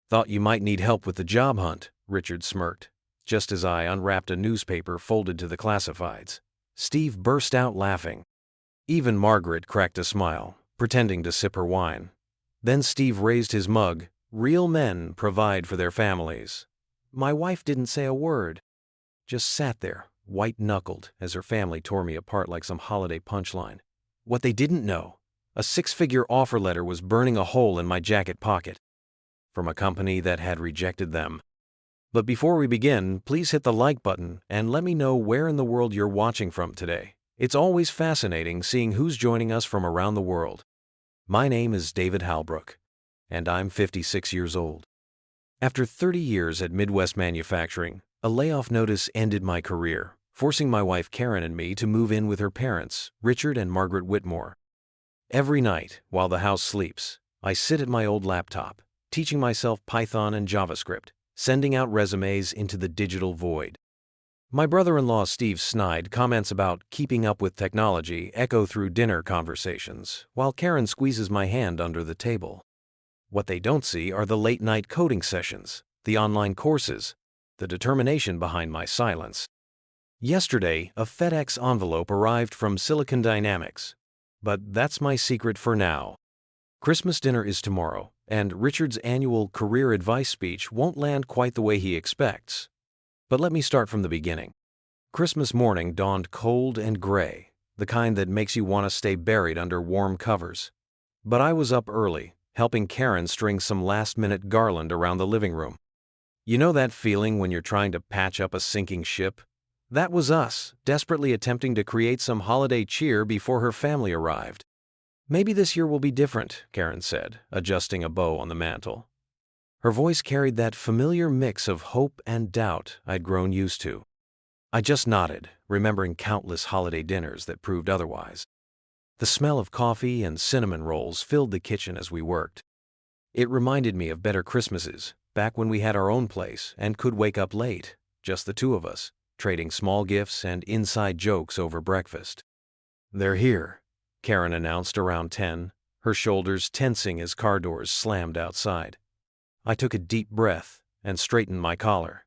Thought you might need help with the job hunt, Richard smirked, just as I unwrapped a newspaper folded to the classifieds. Steve burst out laughing. Even Margaret cracked a smile, pretending to sip her wine. Then Steve raised his mug. Real men provide for their families. My wife didn't say a word, just sat there, white-knuckled, as her family tore me apart like some holiday punchline. What they didn't know, a six-figure offer letter was burning a hole in my jacket pocket, from a company that had rejected them. But before we begin, please hit the like button and let me know where in the world you're watching from today. It's always fascinating seeing who's joining us from around the world. My name is David Halbrook, and I'm 56 years old. After 30 years at Midwest Manufacturing, a layoff notice ended my career, forcing my wife Karen and me to move in with her parents, Richard and Margaret Whitmore. Every night, while the house sleeps, I sit at my old laptop, teaching myself Python and JavaScript, sending out resumes into the digital void. My brother-in-law Steve snide comments about keeping up with technology echo through dinner conversations, while Karen squeezes my hand under the table. What they don't see are the late-night coding sessions, the online courses, the determination behind my silence. Yesterday, a FedEx envelope arrived from Silicon Dynamics, but that's my secret for now. Christmas dinner is tomorrow, and Richard's annual career advice speech won't land quite the way he expects. But let me start from the beginning. Christmas morning dawned cold and gray, the kind that makes you want to stay buried under warm covers. But I was up early, helping Karen string some last-minute garland around the living room. You know that feeling when you're trying to patch up a sinking ship? That was us, desperately attempting to create some holiday cheer before her family arrived. Maybe this year will be different, Karen said, adjusting a bow on the mantel. Her voice carried that familiar mix of hope and doubt I'd grown used to. I just nodded, remembering countless holiday dinners that proved otherwise. The smell of coffee and cinnamon rolls filled the kitchen as we worked. It reminded me of better Christmases, back when we had our own place and could wake up late, just the two of us, trading small gifts and inside jokes over breakfast. "They're here," Karen announced around 10, her shoulders tensing as car doors slammed outside. I took a deep breath and straightened my collar.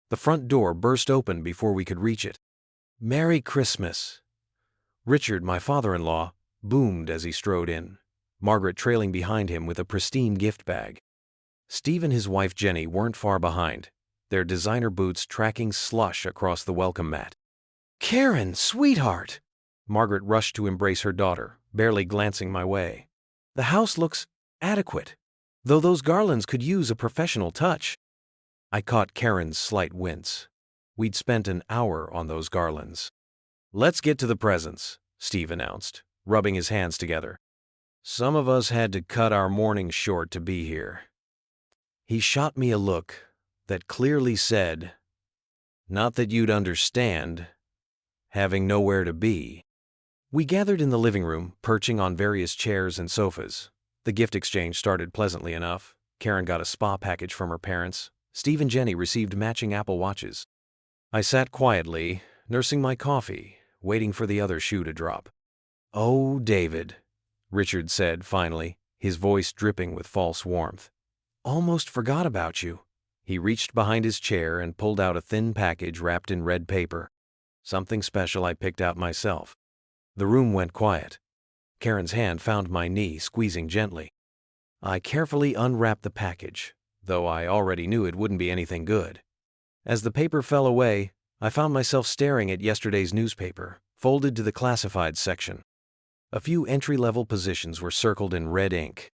The front door burst open before we could reach it. "Merry Christmas!" Richard, my father-in-law, boomed as he strode in, Margaret trailing behind him with a pristine gift bag. Steve and his wife Jenny weren't far behind, their designer boots tracking slush across the welcome mat. "Karen, sweetheart!" Margaret rushed to embrace her daughter, barely glancing my way. "The house looks adequate, though those garlands could use a professional touch." I caught Karen's slight wince. We'd spent an hour on those garlands. "Let's get to the presents," Steve announced, rubbing his hands together. "Some of us had to cut our morning short to be here." He shot me a look that clearly said, "Not that you'd understand, having nowhere to be." We gathered in the living room, perching on various chairs and sofas. The gift exchange started pleasantly enough. Karen got a spa package from her parents. Steve and Jenny received matching Apple Watches. I sat quietly, nursing my coffee, waiting for the other shoe to drop. "Oh, David," Richard said finally, his voice dripping with false warmth. "Almost forgot about you." He reached behind his chair and pulled out a thin package wrapped in red paper. Something special I picked out myself. The room went quiet. Karen's hand found my knee, squeezing gently. I carefully unwrapped the package, though I already knew it wouldn't be anything good. As the paper fell away, I found myself staring at yesterday's newspaper, folded to the classified section. A few entry-level positions were circled in red ink.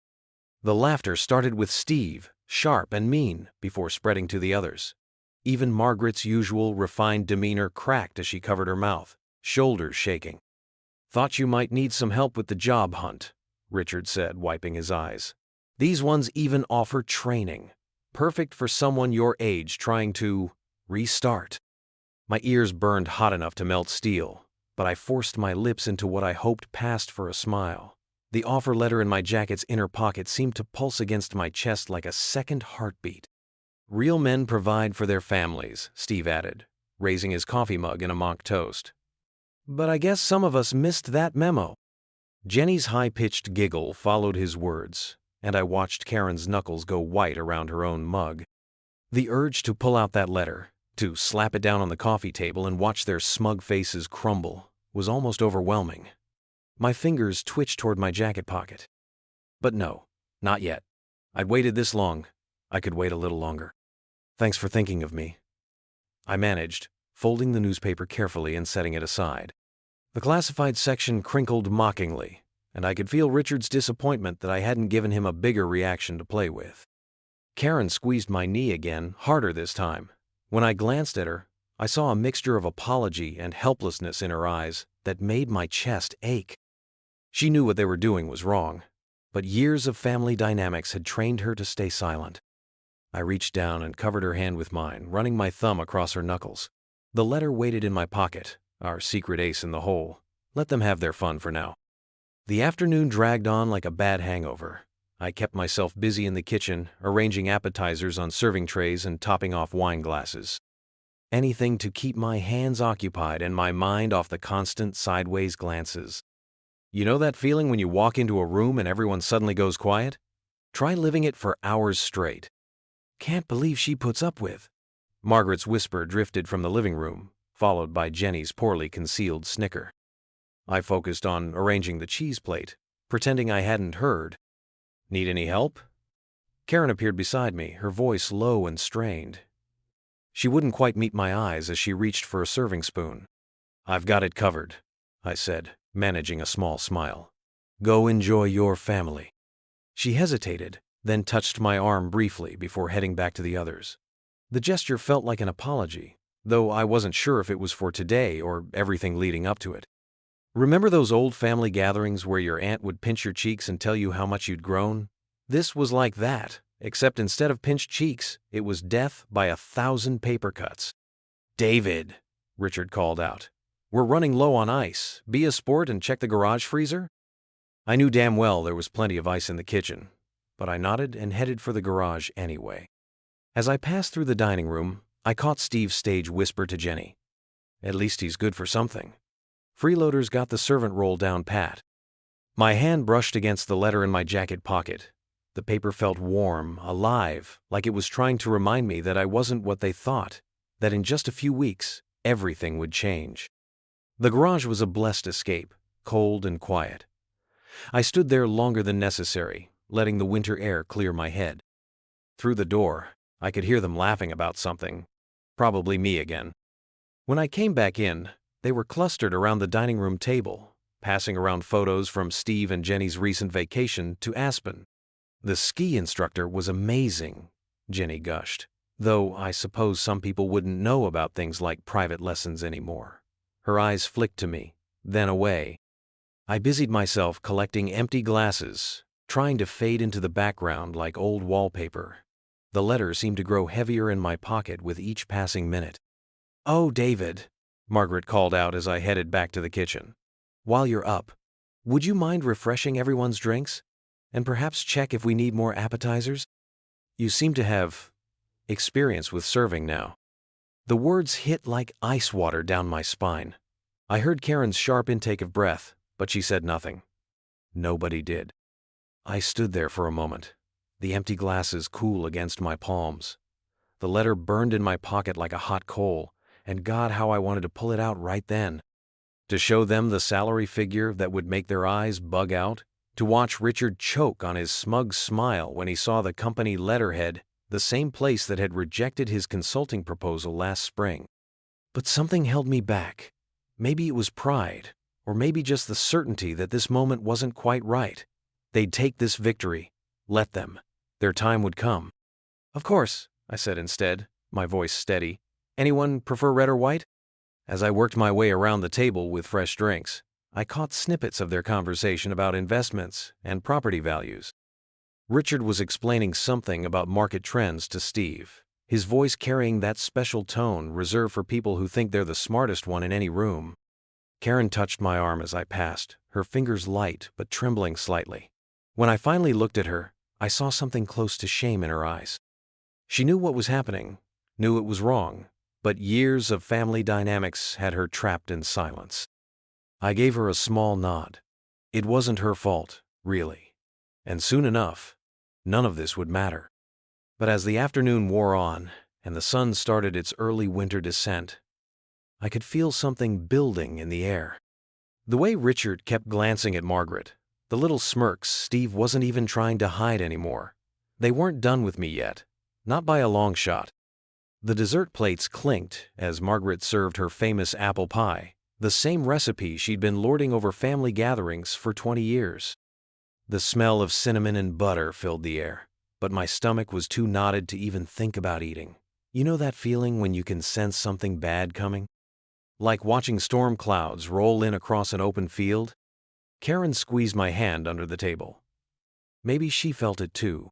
The laughter started with Steve, sharp and mean, before spreading to the others. Even Margaret's usual refined demeanor cracked as she covered her mouth, shoulders shaking. "Thought you might need some help with the job hunt," Richard said, wiping his eyes. "These ones even offer training. Perfect for someone your age trying to restart." My ears burned hot enough to melt steel, but I forced my lips into what I hoped passed for a smile. The offer letter in my jacket's inner pocket seemed to pulse against my chest like a second heartbeat. "Real men provide for their families," Steve added, raising his coffee mug in a mock toast. "But I guess some of us missed that memo." Jenny's high-pitched giggle followed his words, and I watched Karen's knuckles go white around her own mug. The urge to pull out that letter, to slap it down on the coffee table and watch their smug faces crumble, was almost overwhelming. My fingers twitched toward my jacket pocket. But no, not yet. I'd waited this long. I could wait a little longer. Thanks for thinking of me, I managed, folding the newspaper carefully and setting it aside. The classified section crinkled mockingly, and I could feel Richard's disappointment that I hadn't given him a bigger reaction to play with. Karen squeezed my knee again, harder this time. When I glanced at her, I saw a mixture of apology and helplessness in her eyes that made my chest ache. She knew what they were doing was wrong, but years of family dynamics had trained her to stay silent. I reached down and covered her hand with mine, running my thumb across her knuckles. The letter waited in my pocket, our secret ace in the hole. Let them have their fun for now. The afternoon dragged on like a bad hangover. I kept myself busy in the kitchen, arranging appetizers on serving trays and topping off wine glasses. Anything to keep my hands occupied and my mind off the constant sideways glances. You know that feeling when you walk into a room and everyone suddenly goes quiet? Try living it for hours straight. Can't believe she puts up with. Margaret's whisper drifted from the living room, followed by Jenny's poorly concealed snicker. I focused on arranging the cheese plate, pretending I hadn't heard. Need any help? Karen appeared beside me, her voice low and strained. She wouldn't quite meet my eyes as she reached for a serving spoon. I've got it covered, I said, managing a small smile. Go enjoy your family. She hesitated, then touched my arm briefly before heading back to the others. The gesture felt like an apology, though I wasn't sure if it was for today or everything leading up to it. Remember those old family gatherings where your aunt would pinch your cheeks and tell you how much you'd grown? This was like that, except instead of pinched cheeks, it was death by 1,000 paper cuts. David, Richard called out. We're running low on ice. Be a sport and check the garage freezer? I knew damn well there was plenty of ice in the kitchen, but I nodded and headed for the garage anyway. As I passed through the dining room, I caught Steve's stage whisper to Jenny. At least he's good for something. Freeloader's got the servant roll down pat. My hand brushed against the letter in my jacket pocket. The paper felt warm, alive, like it was trying to remind me that I wasn't what they thought, that in just a few weeks, everything would change. The garage was a blessed escape, cold and quiet. I stood there longer than necessary, letting the winter air clear my head. Through the door, I could hear them laughing about something. Probably me again. When I came back in, they were clustered around the dining room table, passing around photos from Steve and Jenny's recent vacation to Aspen. The ski instructor was amazing, Jenny gushed, though I suppose some people wouldn't know about things like private lessons anymore. Her eyes flicked to me, then away. I busied myself collecting empty glasses, trying to fade into the background like old wallpaper. The letter seemed to grow heavier in my pocket with each passing minute. Oh, David, Margaret called out as I headed back to the kitchen. While you're up, would you mind refreshing everyone's drinks? And perhaps check if we need more appetizers? You seem to have experience with serving now. The words hit like ice water down my spine. I heard Karen's sharp intake of breath, but she said nothing. Nobody did. I stood there for a moment, the empty glasses cool against my palms. The letter burned in my pocket like a hot coal, and God, how I wanted to pull it out right then. To show them the salary figure that would make their eyes bug out, to watch Richard choke on his smug smile when he saw the company letterhead, the same place that had rejected his consulting proposal last spring. But something held me back. Maybe it was pride, or maybe just the certainty that this moment wasn't quite right. They'd take this victory. Let them. Their time would come. Of course, I said instead, my voice steady. Anyone prefer red or white? As I worked my way around the table with fresh drinks, I caught snippets of their conversation about investments and property values. Richard was explaining something about market trends to Steve, his voice carrying that special tone reserved for people who think they're the smartest one in any room. Karen touched my arm as I passed, her fingers light but trembling slightly. When I finally looked at her, I saw something close to shame in her eyes. She knew what was happening, knew it was wrong, but years of family dynamics had her trapped in silence. I gave her a small nod. It wasn't her fault, really. And soon enough, None of this would matter. But as the afternoon wore on, and the sun started its early winter descent, I could feel something building in the air. The way Richard kept glancing at Margaret, the little smirks Steve wasn't even trying to hide anymore. They weren't done with me yet, not by a long shot. The dessert plates clinked as Margaret served her famous apple pie, the same recipe she'd been lording over family gatherings for 20 years. The smell of cinnamon and butter filled the air, but my stomach was too knotted to even think about eating. You know that feeling when you can sense something bad coming? Like watching storm clouds roll in across an open field? Karen squeezed my hand under the table. Maybe she felt it too.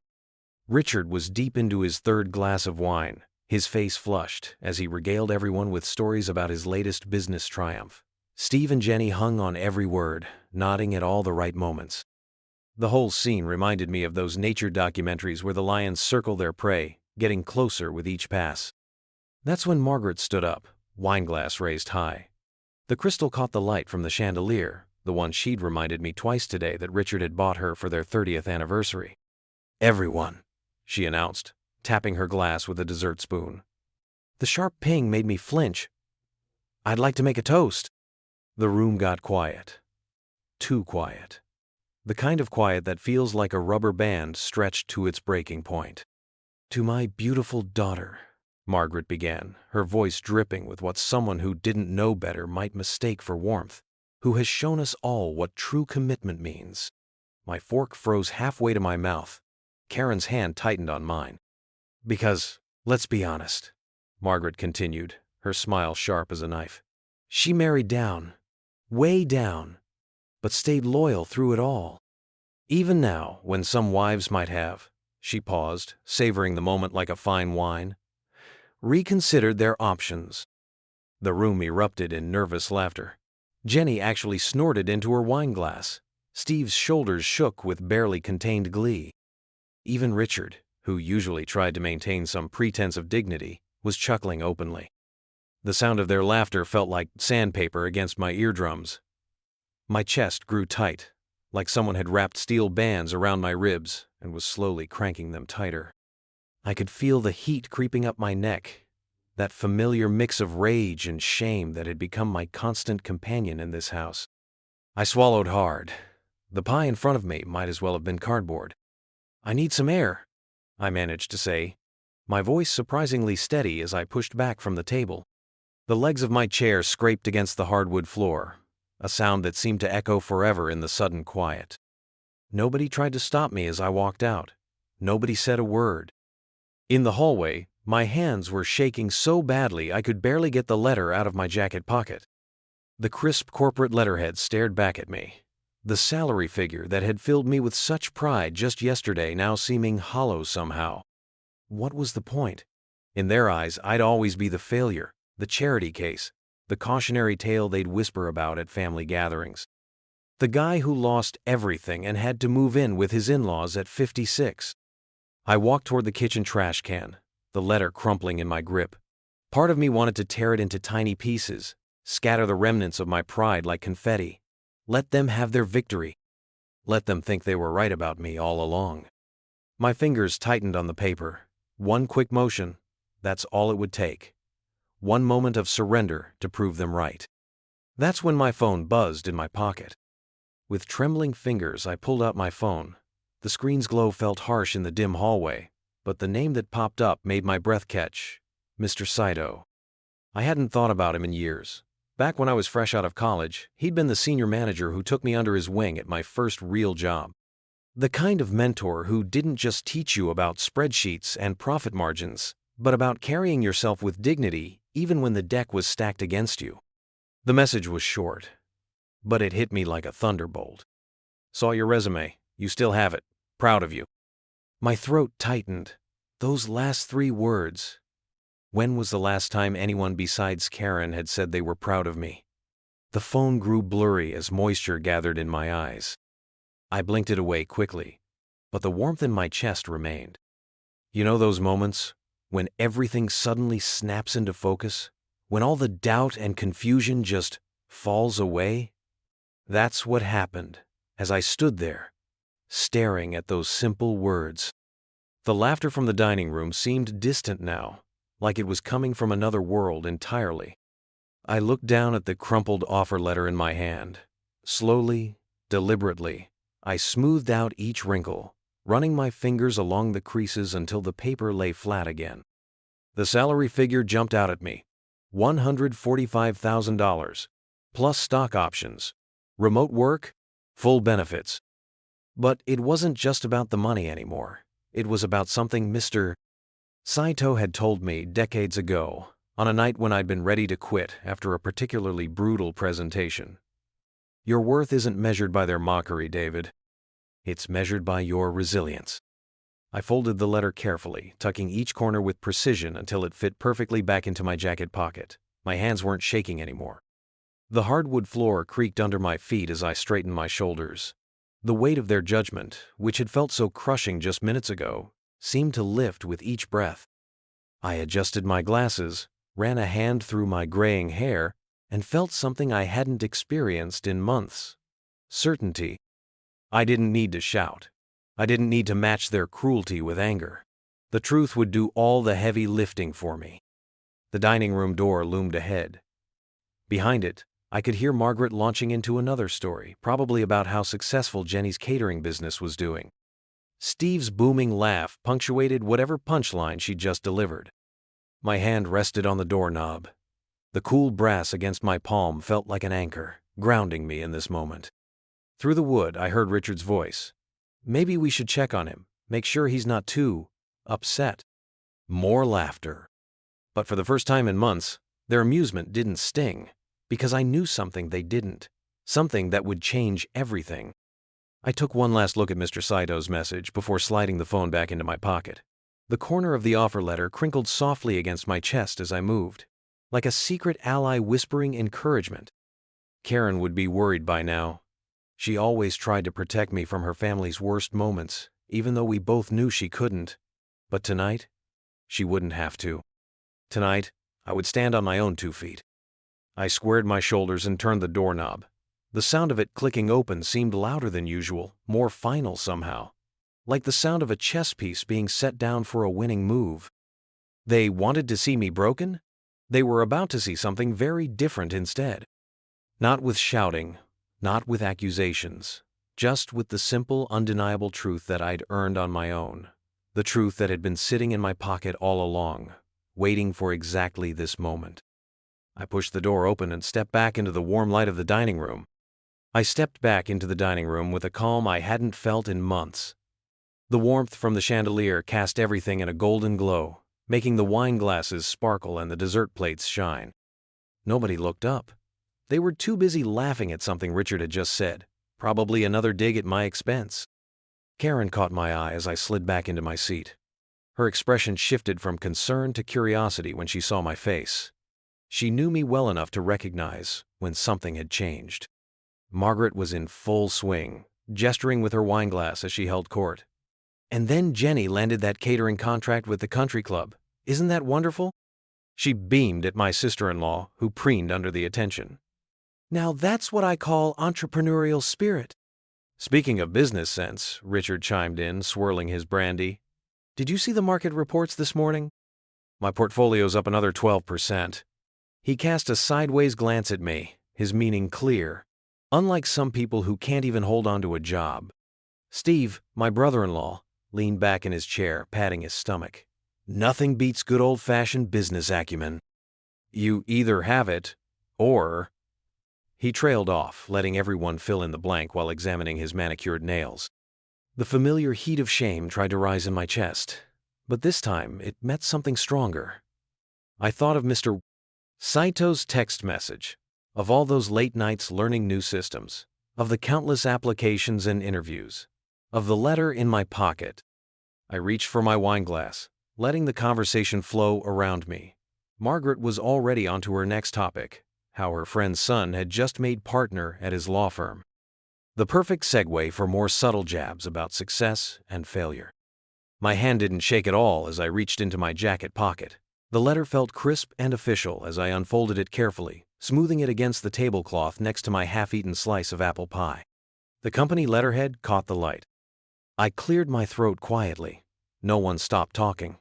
Richard was deep into his third glass of wine, his face flushed as he regaled everyone with stories about his latest business triumph. Steve and Jenny hung on every word, nodding at all the right moments. The whole scene reminded me of those nature documentaries where the lions circle their prey, getting closer with each pass. That's when Margaret stood up, wineglass raised high. The crystal caught the light from the chandelier, the one she'd reminded me twice today that Richard had bought her for their 30th anniversary. "Everyone," she announced, tapping her glass with a dessert spoon. The sharp ping made me flinch. "I'd like to make a toast." The room got quiet. Too quiet. The kind of quiet that feels like a rubber band stretched to its breaking point. "To my beautiful daughter," Margaret began, her voice dripping with what someone who didn't know better might mistake for warmth, "who has shown us all what true commitment means." My fork froze halfway to my mouth. Karen's hand tightened on mine. "Because, let's be honest," Margaret continued, her smile sharp as a knife. "She married down, way down, but stayed loyal through it all. Even now, when some wives might have," she paused, savoring the moment like a fine wine, "reconsidered their options." The room erupted in nervous laughter. Jenny actually snorted into her wineglass. Steve's shoulders shook with barely contained glee. Even Richard, who usually tried to maintain some pretense of dignity, was chuckling openly. The sound of their laughter felt like sandpaper against my eardrums. My chest grew tight, like someone had wrapped steel bands around my ribs and was slowly cranking them tighter. I could feel the heat creeping up my neck, that familiar mix of rage and shame that had become my constant companion in this house. I swallowed hard. The pie in front of me might as well have been cardboard. "I need some air," I managed to say, my voice surprisingly steady as I pushed back from the table. The legs of my chair scraped against the hardwood floor, a sound that seemed to echo forever in the sudden quiet. Nobody tried to stop me as I walked out. Nobody said a word. In the hallway, my hands were shaking so badly I could barely get the letter out of my jacket pocket. The crisp corporate letterhead stared back at me. The salary figure that had filled me with such pride just yesterday now seeming hollow somehow. What was the point? In their eyes, I'd always be the failure, the charity case, the cautionary tale they'd whisper about at family gatherings. The guy who lost everything and had to move in with his in-laws at 56. I walked toward the kitchen trash can, the letter crumpling in my grip. Part of me wanted to tear it into tiny pieces, scatter the remnants of my pride like confetti. Let them have their victory. Let them think they were right about me all along. My fingers tightened on the paper. One quick motion, that's all it would take. One moment of surrender to prove them right. That's when my phone buzzed in my pocket. With trembling fingers, I pulled out my phone. The screen's glow felt harsh in the dim hallway, but the name that popped up made my breath catch. Mr. Saito. I hadn't thought about him in years. Back when I was fresh out of college, he'd been the senior manager who took me under his wing at my first real job. The kind of mentor who didn't just teach you about spreadsheets and profit margins, but about carrying yourself with dignity even when the deck was stacked against you. The message was short, but it hit me like a thunderbolt. "Saw your resume. You still have it. Proud of you." My throat tightened. Those last 3 words. When was the last time anyone besides Karen had said they were proud of me? The phone grew blurry as moisture gathered in my eyes. I blinked it away quickly, but the warmth in my chest remained. You know those moments when everything suddenly snaps into focus? When all the doubt and confusion just falls away? That's what happened as I stood there, staring at those simple words. The laughter from the dining room seemed distant now, like it was coming from another world entirely. I looked down at the crumpled offer letter in my hand. Slowly, deliberately, I smoothed out each wrinkle, running my fingers along the creases until the paper lay flat again. The salary figure jumped out at me. $145,000, plus stock options, remote work, full benefits. But it wasn't just about the money anymore. It was about something Mr. Saito had told me decades ago, on a night when I'd been ready to quit after a particularly brutal presentation. Your worth isn't measured by their mockery, David. It's measured by your resilience. I folded the letter carefully, tucking each corner with precision until it fit perfectly back into my jacket pocket. My hands weren't shaking anymore. The hardwood floor creaked under my feet as I straightened my shoulders. The weight of their judgment, which had felt so crushing just minutes ago, seemed to lift with each breath. I adjusted my glasses, ran a hand through my graying hair, and felt something I hadn't experienced in months. Certainty. I didn't need to shout. I didn't need to match their cruelty with anger. The truth would do all the heavy lifting for me. The dining room door loomed ahead. Behind it, I could hear Margaret launching into another story, probably about how successful Jenny's catering business was doing. Steve's booming laugh punctuated whatever punchline she'd just delivered. My hand rested on the doorknob. The cool brass against my palm felt like an anchor, grounding me in this moment. Through the wood, I heard Richard's voice. Maybe we should check on him, make sure he's not too upset. More laughter. But for the first time in months, their amusement didn't sting, because I knew something they didn't, something that would change everything. I took one last look at Mr. Saito's message before sliding the phone back into my pocket. The corner of the offer letter crinkled softly against my chest as I moved, like a secret ally whispering encouragement. Karen would be worried by now. She always tried to protect me from her family's worst moments, even though we both knew she couldn't. But tonight, she wouldn't have to. Tonight, I would stand on my own 2 feet. I squared my shoulders and turned the doorknob. The sound of it clicking open seemed louder than usual, more final somehow, like the sound of a chess piece being set down for a winning move. They wanted to see me broken? They were about to see something very different instead. Not with shouting, not with accusations, just with the simple, undeniable truth that I'd earned on my own. The truth that had been sitting in my pocket all along, waiting for exactly this moment. I pushed the door open and stepped back into the warm light of the dining room. I stepped back into the dining room with a calm I hadn't felt in months. The warmth from the chandelier cast everything in a golden glow, making the wine glasses sparkle and the dessert plates shine. Nobody looked up. They were too busy laughing at something Richard had just said, probably another dig at my expense. Karen caught my eye as I slid back into my seat. Her expression shifted from concern to curiosity when she saw my face. She knew me well enough to recognize when something had changed. Margaret was in full swing, gesturing with her wineglass as she held court. And then Jenny landed that catering contract with the country club. Isn't that wonderful? She beamed at my sister-in-law, who preened under the attention. Now that's what I call entrepreneurial spirit. Speaking of business sense, Richard chimed in, swirling his brandy. Did you see the market reports this morning? My portfolio's up another 12%. He cast a sideways glance at me, his meaning clear. Unlike some people who can't even hold on to a job. Steve, my brother-in-law, leaned back in his chair, patting his stomach. Nothing beats good old-fashioned business acumen. You either have it, or... He trailed off, letting everyone fill in the blank while examining his manicured nails. The familiar heat of shame tried to rise in my chest, but this time it met something stronger. I thought of Mr. Saito's text message, of all those late nights learning new systems, of the countless applications and interviews, of the letter in my pocket. I reached for my wineglass, letting the conversation flow around me. Margaret was already onto her next topic, how her friend's son had just made partner at his law firm. The perfect segue for more subtle jabs about success and failure. My hand didn't shake at all as I reached into my jacket pocket. The letter felt crisp and official as I unfolded it carefully, smoothing it against the tablecloth next to my half-eaten slice of apple pie. The company letterhead caught the light. I cleared my throat quietly. No one stopped talking.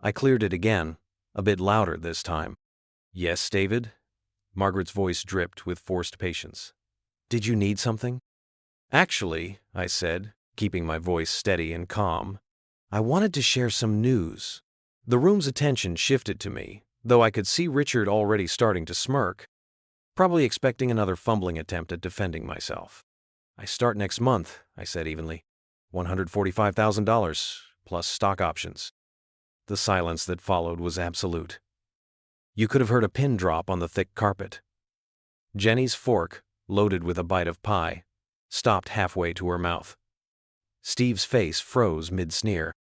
I cleared it again, a bit louder this time. "Yes, David?" Margaret's voice dripped with forced patience. "Did you need something?" "Actually," I said, keeping my voice steady and calm, "I wanted to share some news." The room's attention shifted to me, though I could see Richard already starting to smirk, probably expecting another fumbling attempt at defending myself. "I start next month," I said evenly. $145,000, plus stock options. The silence that followed was absolute. You could have heard a pin drop on the thick carpet. Jenny's fork, loaded with a bite of pie, stopped halfway to her mouth. Steve's face froze mid-sneer.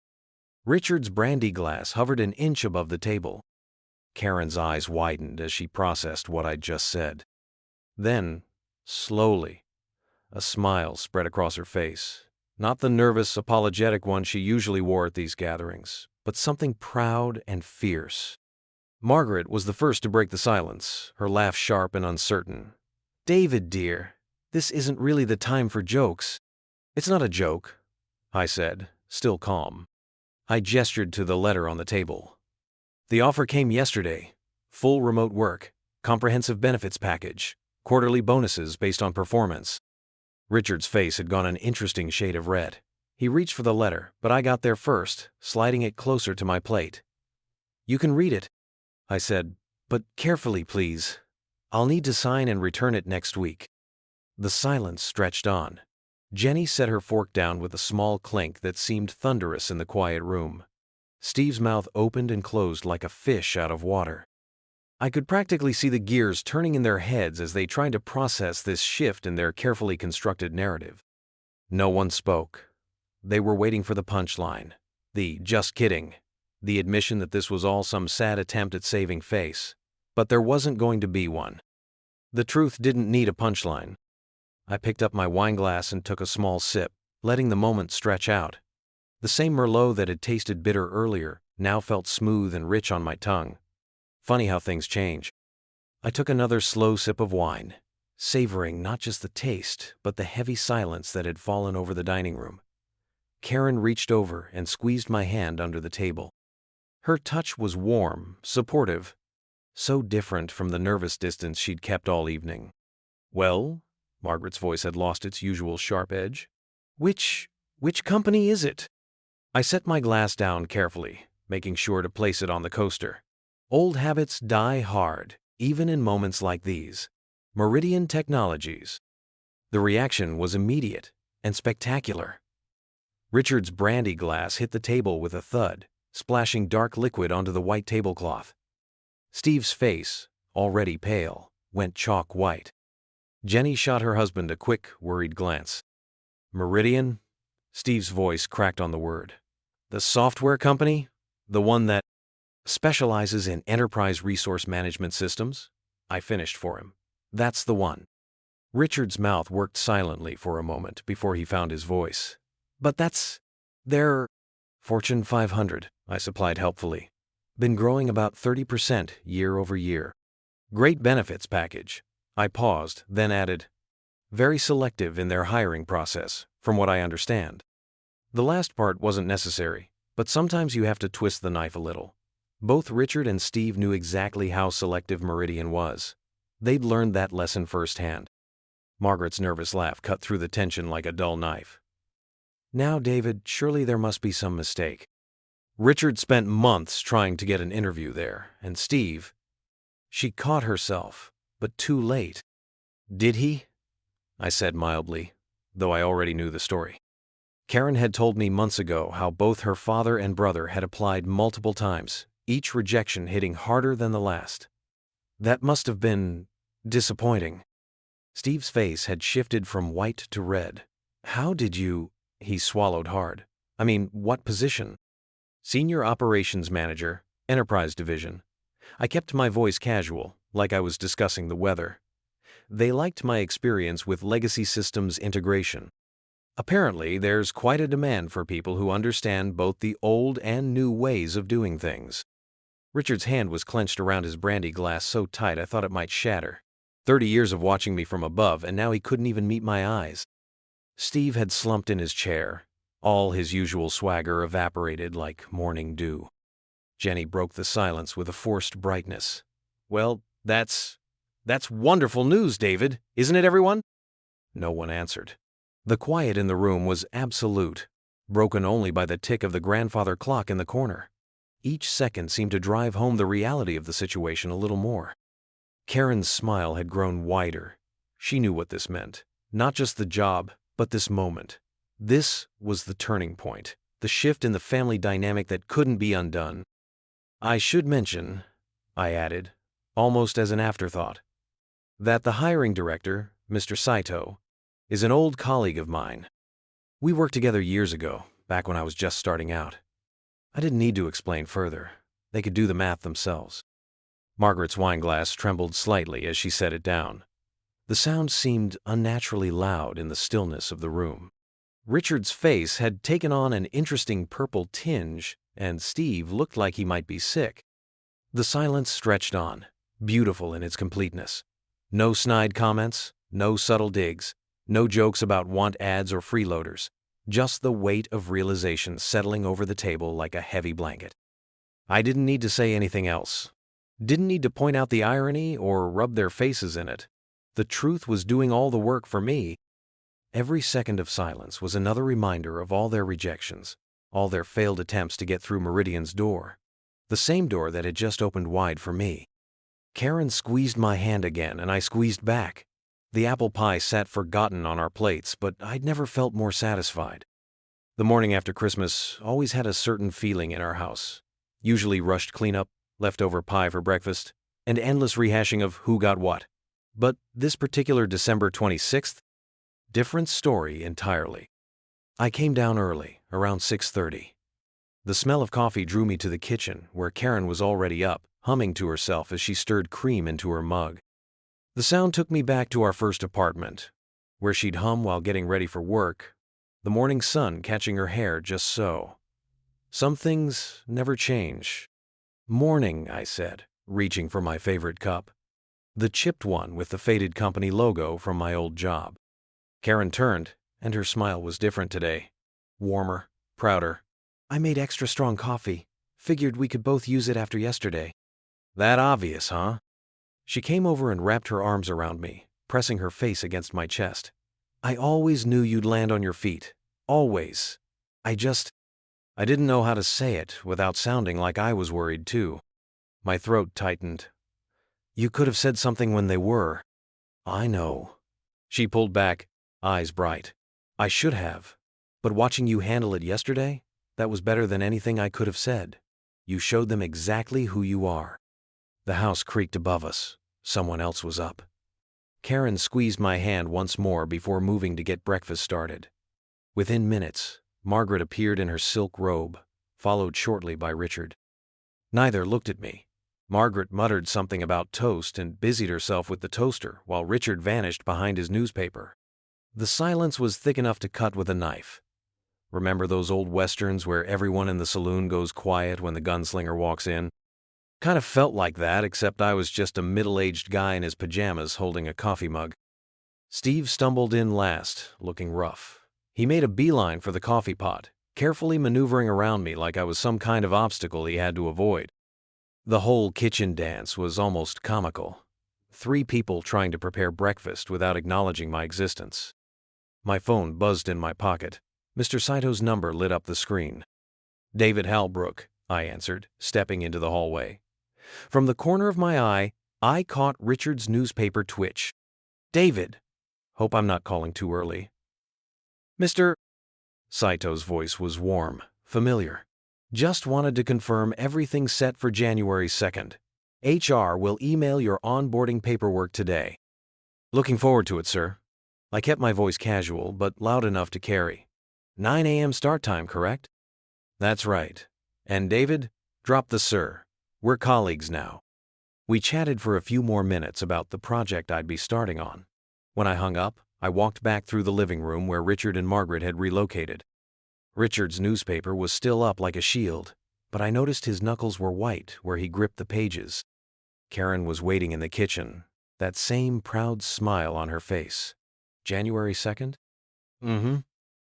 Richard's brandy glass hovered an inch above the table. Karen's eyes widened as she processed what I'd just said. Then, slowly, a smile spread across her face. Not the nervous, apologetic one she usually wore at these gatherings, but something proud and fierce. Margaret was the first to break the silence, her laugh sharp and uncertain. "David, dear, this isn't really the time for jokes." "It's not a joke," I said, still calm. I gestured to the letter on the table. "The offer came yesterday. Full remote work, comprehensive benefits package, quarterly bonuses based on performance." Richard's face had gone an interesting shade of red. He reached for the letter, but I got there first, sliding it closer to my plate. "You can read it," I said, "but carefully, please. I'll need to sign and return it next week." The silence stretched on. Jenny set her fork down with a small clink that seemed thunderous in the quiet room. Steve's mouth opened and closed like a fish out of water. I could practically see the gears turning in their heads as they tried to process this shift in their carefully constructed narrative. No one spoke. They were waiting for the punchline. The "just kidding." The admission that this was all some sad attempt at saving face. But there wasn't going to be one. The truth didn't need a punchline. I picked up my wineglass and took a small sip, letting the moment stretch out. The same Merlot that had tasted bitter earlier now felt smooth and rich on my tongue. Funny how things change. I took another slow sip of wine, savoring not just the taste, but the heavy silence that had fallen over the dining room. Karen reached over and squeezed my hand under the table. Her touch was warm, supportive, so different from the nervous distance she'd kept all evening. "Well?" Margaret's voice had lost its usual sharp edge. Which company is it?" I set my glass down carefully, making sure to place it on the coaster. "Old habits die hard, even in moments like these. Meridian Technologies." The reaction was immediate and spectacular. Richard's brandy glass hit the table with a thud, splashing dark liquid onto the white tablecloth. Steve's face, already pale, went chalk white. Jenny shot her husband a quick, worried glance. "Meridian?" Steve's voice cracked on the word. "The software company? The one that specializes in enterprise resource management systems?" I finished for him. "That's the one." Richard's mouth worked silently for a moment before he found his voice. "But they're Fortune 500, I supplied helpfully. Been growing about 30% year over year. Great benefits package." I paused, then added, "Very selective in their hiring process, from what I understand." The last part wasn't necessary, but sometimes you have to twist the knife a little. Both Richard and Steve knew exactly how selective Meridian was. They'd learned that lesson firsthand. Margaret's nervous laugh cut through the tension like a dull knife. "Now, David, surely there must be some mistake. Richard spent months trying to get an interview there, and Steve..." She caught herself, but too late. "Did he?" I said mildly, though I already knew the story. Karen had told me months ago how both her father and brother had applied multiple times, each rejection hitting harder than the last. That must have been disappointing. Steve's face had shifted from white to red. "How did you..." He swallowed hard. "I mean, what position?" "Senior Operations Manager, Enterprise Division." I kept my voice casual, like I was discussing the weather. They liked my experience with legacy systems integration. Apparently, there's quite a demand for people who understand both the old and new ways of doing things. Richard's hand was clenched around his brandy glass so tight I thought it might shatter. 30 years of watching me from above, and now he couldn't even meet my eyes. Steve had slumped in his chair, All his usual swagger evaporated like morning dew. Jenny broke the silence with a forced brightness. "Well, that's wonderful news, David, isn't it, everyone?" No one answered. The quiet in the room was absolute, broken only by the tick of the grandfather clock in the corner. Each second seemed to drive home the reality of the situation a little more. Karen's smile had grown wider. She knew what this meant. Not just the job, but this moment. This was the turning point, the shift in the family dynamic that couldn't be undone. "I should mention," I added, almost as an afterthought, "that the hiring director, Mr. Saito, is an old colleague of mine. We worked together years ago, back when I was just starting out." I didn't need to explain further. They could do the math themselves. Margaret's wineglass trembled slightly as she set it down. The sound seemed unnaturally loud in the stillness of the room. Richard's face had taken on an interesting purple tinge, and Steve looked like he might be sick. The silence stretched on, beautiful in its completeness. No snide comments, no subtle digs, no jokes about want ads or freeloaders. Just the weight of realization settling over the table like a heavy blanket. I didn't need to say anything else. Didn't need to point out the irony or rub their faces in it. The truth was doing all the work for me. Every second of silence was another reminder of all their rejections, all their failed attempts to get through Meridian's door. The same door that had just opened wide for me. Karen squeezed my hand again, and I squeezed back. The apple pie sat forgotten on our plates, but I'd never felt more satisfied. The morning after Christmas always had a certain feeling in our house. Usually rushed cleanup, leftover pie for breakfast, and endless rehashing of who got what. But this particular December 26th, different story entirely. I came down early, around 6:30. The smell of coffee drew me to the kitchen, where Karen was already up, humming to herself as she stirred cream into her mug. The sound took me back to our first apartment, where she'd hum while getting ready for work, the morning sun catching her hair just so. Some things never change. "Morning," I said, reaching for my favorite cup. The chipped one with the faded company logo from my old job. Karen turned, and her smile was different today. Warmer, prouder. "I made extra strong coffee. Figured we could both use it after yesterday." "That obvious, huh?" She came over and wrapped her arms around me, pressing her face against my chest. "I always knew you'd land on your feet. Always. I didn't know how to say it without sounding like I was worried too." My throat tightened. "You could have said something when they were." "I know." She pulled back, eyes bright. "I should have. But watching you handle it yesterday, that was better than anything I could have said. You showed them exactly who you are." The house creaked above us. Someone else was up. Karen squeezed my hand once more before moving to get breakfast started. Within minutes, Margaret appeared in her silk robe, followed shortly by Richard. Neither looked at me. Margaret muttered something about toast and busied herself with the toaster, while Richard vanished behind his newspaper. The silence was thick enough to cut with a knife. Remember those old westerns where everyone in the saloon goes quiet when the gunslinger walks in? Kind of felt like that, except I was just a middle-aged guy in his pajamas holding a coffee mug. Steve stumbled in last, looking rough. He made a beeline for the coffee pot, carefully maneuvering around me like I was some kind of obstacle he had to avoid. The whole kitchen dance was almost comical. 3 people trying to prepare breakfast without acknowledging my existence. My phone buzzed in my pocket. Mr. Saito's number lit up the screen. "David Halbrook," I answered, stepping into the hallway. From the corner of my eye, I caught Richard's newspaper twitch. "David! Hope I'm not calling too early." "Mr. Saito's voice was warm, familiar. "Just wanted to confirm everything's set for January 2nd. HR will email your onboarding paperwork today." "Looking forward to it, sir." I kept my voice casual, but loud enough to carry. 9 a.m. start time, correct? "That's right. And David, drop the sir. We're colleagues now." We chatted for a few more minutes about the project I'd be starting on. When I hung up, I walked back through the living room where Richard and Margaret had relocated. Richard's newspaper was still up like a shield, but I noticed his knuckles were white where he gripped the pages. Karen was waiting in the kitchen, that same proud smile on her face. January 2nd? "Mm-hmm.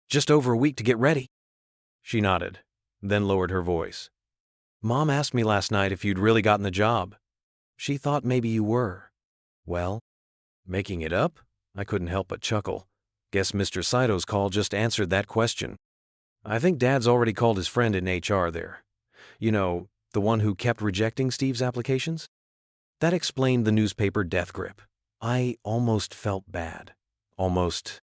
Just over a week to get ready." She nodded, then lowered her voice. Mom asked me last night if you'd really gotten the job. She thought maybe you were. Well, making it up? I couldn't help but chuckle. Guess Mr. Saito's call just answered that question. I think Dad's already called his friend in HR there. You know, the one who kept rejecting Steve's applications? That explained the newspaper death grip. I almost felt bad. Almost.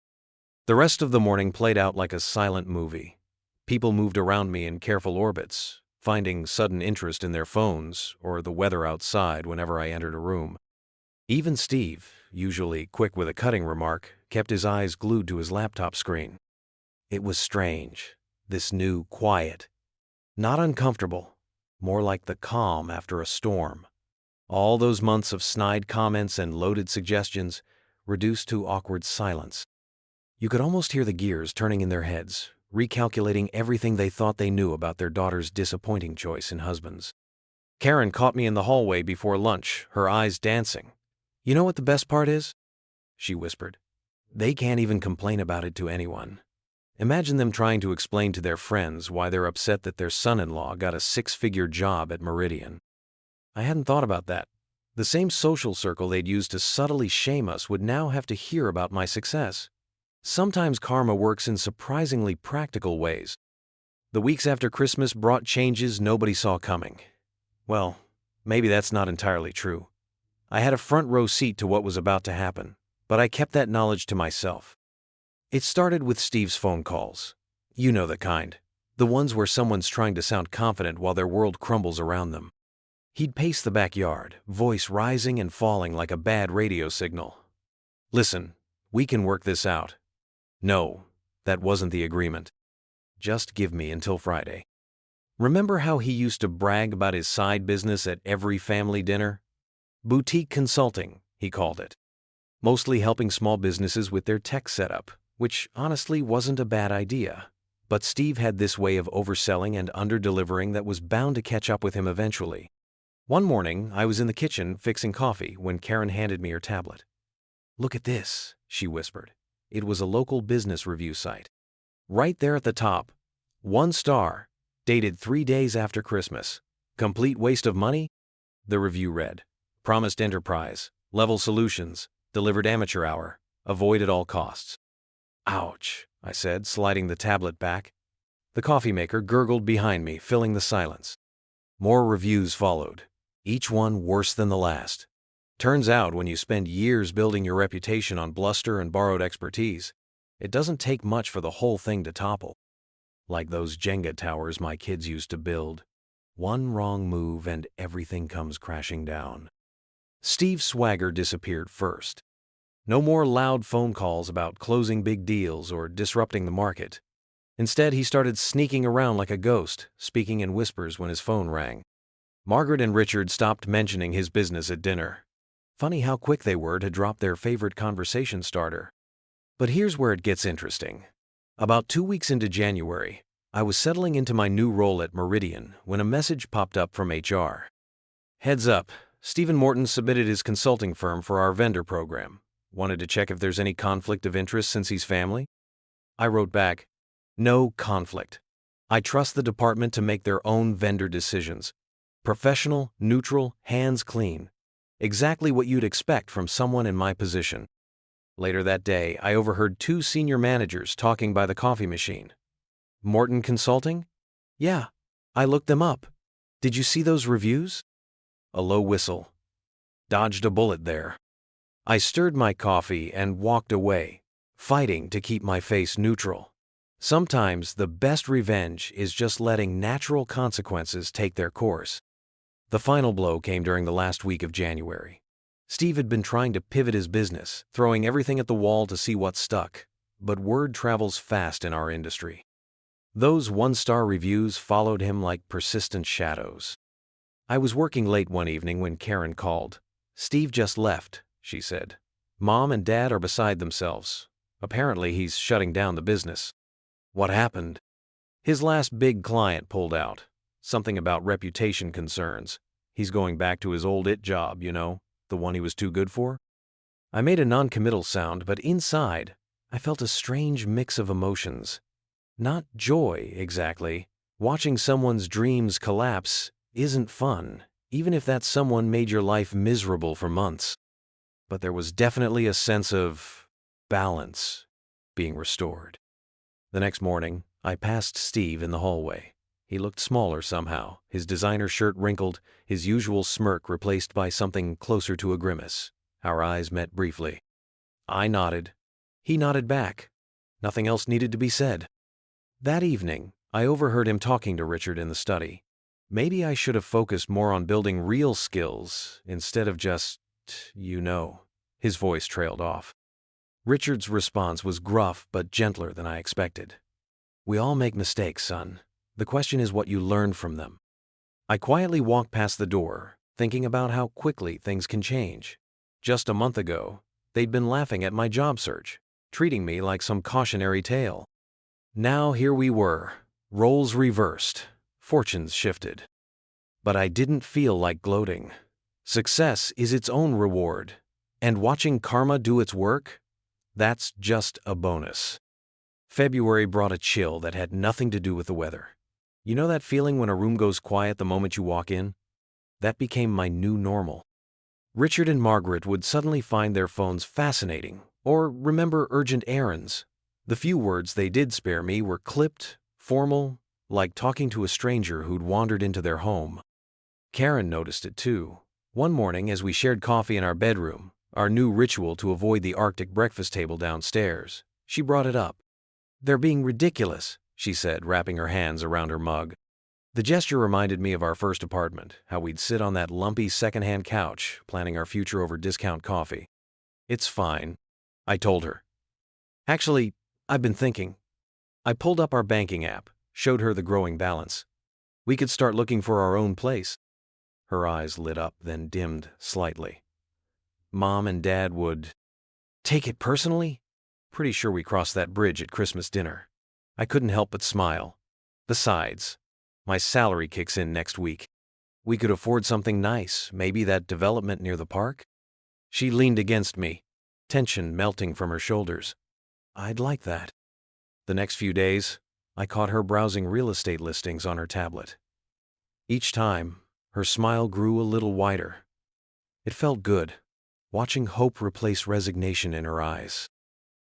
The rest of the morning played out like a silent movie. People moved around me in careful orbits, finding sudden interest in their phones or the weather outside whenever I entered a room. Even Steve, usually quick with a cutting remark, kept his eyes glued to his laptop screen. It was strange, this new quiet. Not uncomfortable, more like the calm after a storm. All those months of snide comments and loaded suggestions reduced to awkward silence. You could almost hear the gears turning in their heads, recalculating everything they thought they knew about their daughter's disappointing choice in husbands. Karen caught me in the hallway before lunch, her eyes dancing. You know what the best part is? She whispered. They can't even complain about it to anyone. Imagine them trying to explain to their friends why they're upset that their son-in-law got a 6-figure job at Meridian. I hadn't thought about that. The same social circle they'd used to subtly shame us would now have to hear about my success. Sometimes karma works in surprisingly practical ways. The weeks after Christmas brought changes nobody saw coming. Well, maybe that's not entirely true. I had a front row seat to what was about to happen, but I kept that knowledge to myself. It started with Steve's phone calls. You know the kind. The ones where someone's trying to sound confident while their world crumbles around them. He'd pace the backyard, voice rising and falling like a bad radio signal. Listen, we can work this out. No, that wasn't the agreement. Just give me until Friday. Remember how he used to brag about his side business at every family dinner? Boutique consulting, he called it. Mostly helping small businesses with their tech setup, which honestly wasn't a bad idea. But Steve had this way of overselling and under-delivering that was bound to catch up with him eventually. One morning, I was in the kitchen fixing coffee when Karen handed me her tablet. Look at this, she whispered. It was a local business review site. Right there at the top, 1 star, dated 3 days after Christmas. Complete waste of money? The review read, promised enterprise, level solutions, delivered amateur hour, avoid at all costs. Ouch, I said, sliding the tablet back. The coffee maker gurgled behind me, filling the silence. More reviews followed, each one worse than the last. Turns out when you spend years building your reputation on bluster and borrowed expertise, it doesn't take much for the whole thing to topple. Like those Jenga towers my kids used to build. One wrong move and everything comes crashing down. Steve's swagger disappeared first. No more loud phone calls about closing big deals or disrupting the market. Instead, he started sneaking around like a ghost, speaking in whispers when his phone rang. Margaret and Richard stopped mentioning his business at dinner. Funny how quick they were to drop their favorite conversation starter. But here's where it gets interesting. About 2 weeks into January, I was settling into my new role at Meridian when a message popped up from HR. Heads up, Stephen Morton submitted his consulting firm for our vendor program. Wanted to check if there's any conflict of interest since he's family? I wrote back, no conflict. I trust the department to make their own vendor decisions. Professional, neutral, hands clean. Exactly what you'd expect from someone in my position. Later that day, I overheard 2 senior managers talking by the coffee machine. Morton Consulting? Yeah, I looked them up. Did you see those reviews? A low whistle. Dodged a bullet there. I stirred my coffee and walked away, fighting to keep my face neutral. Sometimes the best revenge is just letting natural consequences take their course. The final blow came during the last week of January. Steve had been trying to pivot his business, throwing everything at the wall to see what stuck, but word travels fast in our industry. Those 1-star reviews followed him like persistent shadows. I was working late one evening when Karen called. Steve just left, she said. Mom and Dad are beside themselves. Apparently he's shutting down the business. What happened? His last big client pulled out. Something about reputation concerns. He's going back to his old job, you know, the one he was too good for. I made a non-committal sound, but inside, I felt a strange mix of emotions. Not joy, exactly. Watching someone's dreams collapse isn't fun, even if that someone made your life miserable for months. But there was definitely a sense of balance being restored. The next morning, I passed Steve in the hallway. He looked smaller somehow, his designer shirt wrinkled, his usual smirk replaced by something closer to a grimace. Our eyes met briefly. I nodded. He nodded back. Nothing else needed to be said. That evening, I overheard him talking to Richard in the study. Maybe I should have focused more on building real skills instead of just, His voice trailed off. Richard's response was gruff but gentler than I expected. We all make mistakes, son. The question is what you learn from them. I quietly walked past the door, thinking about how quickly things can change. Just a month ago, they'd been laughing at my job search, treating me like some cautionary tale. Now here we were, roles reversed, fortunes shifted. But I didn't feel like gloating. Success is its own reward, and watching karma do its work, that's just a bonus. February brought a chill that had nothing to do with the weather. You know that feeling when a room goes quiet the moment you walk in? That became my new normal. Richard and Margaret would suddenly find their phones fascinating, or remember urgent errands. The few words they did spare me were clipped, formal, like talking to a stranger who'd wandered into their home. Karen noticed it too. One morning, as we shared coffee in our bedroom, our new ritual to avoid the Arctic breakfast table downstairs, she brought it up. "They're being ridiculous," she said, wrapping her hands around her mug. The gesture reminded me of our first apartment, how we'd sit on that lumpy secondhand couch, planning our future over discount coffee. "It's fine," I told her. "Actually, I've been thinking." I pulled up our banking app, showed her the growing balance. "We could start looking for our own place." Her eyes lit up, then dimmed slightly. "Mom and Dad would take it personally?" Pretty sure we crossed that bridge at Christmas dinner. I couldn't help but smile. Besides, my salary kicks in next week. We could afford something nice, maybe that development near the park. She leaned against me, tension melting from her shoulders. I'd like that. The next few days, I caught her browsing real estate listings on her tablet. Each time, her smile grew a little wider. It felt good, watching hope replace resignation in her eyes.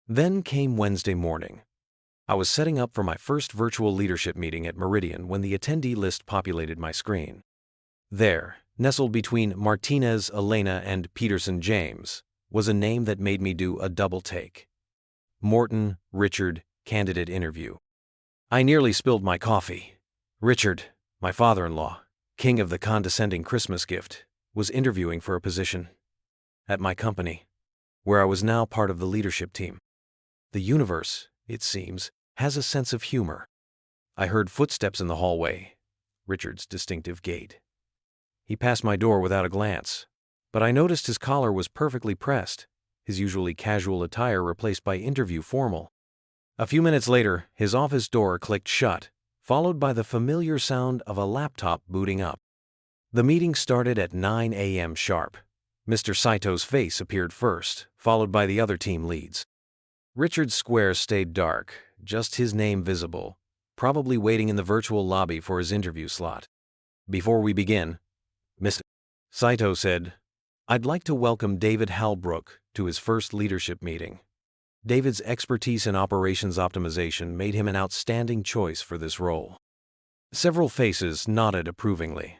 Then came Wednesday morning. I was setting up for my first virtual leadership meeting at Meridian when the attendee list populated my screen. There, nestled between Martinez, Elena, and Peterson James, was a name that made me do a double take. Morton, Richard, candidate interview. I nearly spilled my coffee. Richard, my father-in-law, king of the condescending Christmas gift, was interviewing for a position at my company, where I was now part of the leadership team. The universe, it seems, has a sense of humor. I heard footsteps in the hallway, Richard's distinctive gait. He passed my door without a glance, but I noticed his collar was perfectly pressed, his usually casual attire replaced by interview formal. A few minutes later, his office door clicked shut, followed by the familiar sound of a laptop booting up. The meeting started at 9 a.m. sharp. Mr. Saito's face appeared first, followed by the other team leads. Richard's square stayed dark, just his name visible, probably waiting in the virtual lobby for his interview slot. "Before we begin," Mr. Saito said, "I'd like to welcome David Halbrook to his first leadership meeting." David's expertise in operations optimization made him an outstanding choice for this role. Several faces nodded approvingly.